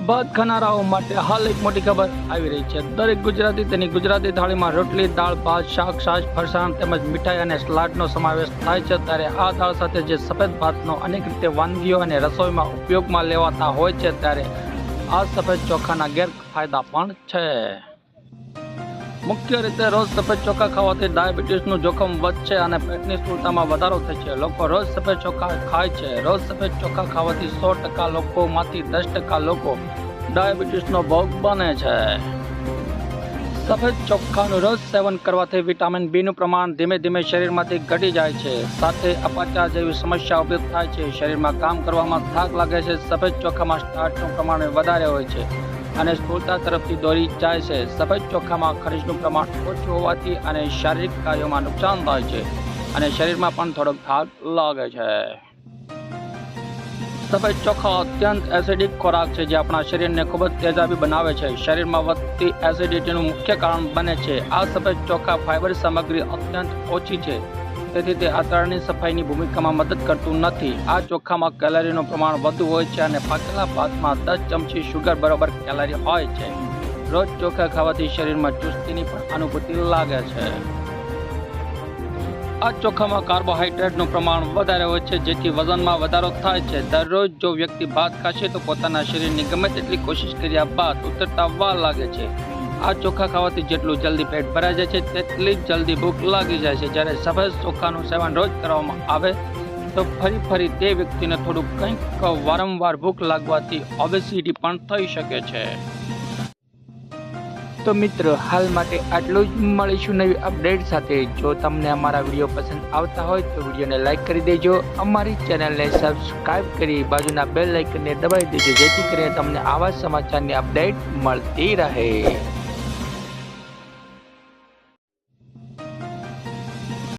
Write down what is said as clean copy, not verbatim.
ભાત ખાનારાઓ માટે હાલ એક મોટી ખબર આવી રહી છે। દરેક ગુજરાતી તેની ગુજરાતી થાળીમાં રોટલી, દાળ, ભાત, શાક, છાશ, ફરસાણ તેમજ મીઠાઈ અને સલાડનો સમાવેશ થાય છે। ત્યારે આ દાળ સાથે જે સફેદ ભાતનો અનેક રીતે વાનગીઓ અને રસોઈમાં ઉપયોગમાં લેવાતા હોય છે, ત્યારે આ સફેદ ચોખાના ગેરફાયદા પણ છે। મુખ્ય રીતે રોજ સફેદ ચોખા ખાવાથી ડાયાબિટીસનું જોખમ વધશે અને પેટની સ્થૂળતામાં વધારો થાય છે। લોકો રોજ સફેદ ચોખા ખાય છે। રોજ સફેદ ચોખા ખાવાથી 100% લોકોમાંથી 10% લોકો ડાયાબિટીસનો ભોગ બને છે। સફેદ ચોખાનું રોજ સેવન કરવાથી વિટામિન બીનું પ્રમાણ ધીમે ધીમે શરીરમાંથી ઘટી જાય છે, સાથે અપચા જેવી સમસ્યા ઊભી થાય છે। શરીરમાં કામ કરવામાં થાક લાગે છે। સફેદ ચોખામાં સ્ટાર્ચનું પ્રમાણ વધારે હોય છે અને સ્થૂળતા તરફથી દોરી જાય છે। સફેદ ચોખામાં ખનિજનું પ્રમાણ ઓછું હોવાથી અને શારીરિક કાર્યોમાં નુકસાન થાય છે અને શરીરમાં પણ થોડોક થાક લાગે છે। સફેદ ચોખા અત્યંત એસિડિક ખોરાક છે, જે આપણા શરીરને ખૂબ જ તેજાબી બનાવે છે, શરીરમાં વધતી એસિડિટીનું મુખ્ય કારણ બને છે। આ સફેદ ચોખા ફાઇબર સામગ્રી અત્યંત ઓછી છે, તેથી તે આંતરડાની સફાઈની ભૂમિકામાં મદદ કરતું નથી। આ ચોખામાં કેલરીનું પ્રમાણ વધુ હોય છે અને પાકેલા ભાતમાં 10 ચમચી શુગર બરોબર કેલરી હોય છે। રોજ ચોખા ખાવાથી શરીરમાં ચુસ્તીની પણ અનુભૂતિ લાગે છે। આ ચોખામાં કાર્બોહાઈડ્રેટનું પ્રમાણ વધારે હોય છે, જેથી વજનમાં વધારો થાય છે। દરરોજ જો વ્યક્તિ ભાત ખાશે તો પોતાના શરીરની ગમે તેટલી કોશિશ કર્યા બાદ ઉતરતા વાર લાગે છે। આ ચોખા ખાવાથી જેટલું જલ્દી પેટ ભરાઈ જાય છે, તેટલી જ જલ્દી ભૂખ લાગી જાય છે। જ્યારે સફેદ ચોખાનું સેવન રોજ કરવામાં આવે તો ફરી તે વ્યક્તિને થોડું કંઈક વારંવાર ભૂખ લાગવાથી ઓબેસિટી પણ થઈ શકે છે। તો મિત્રો, હાલ માટે આટલું જ। મળીશું નવી અપડેટ સાથે। જો તમને અમારા વિડીયો પસંદ આવતા હોય તો વિડીયોને લાઇક કરી દેજો, અમારી ચેનલને સબસ્ક્રાઇબ કરી બાજુના બેલ આઇકનને દબાવી દેજો, જેથી કરીને તમને આવા સમાચારની અપડેટ મળતી રહે।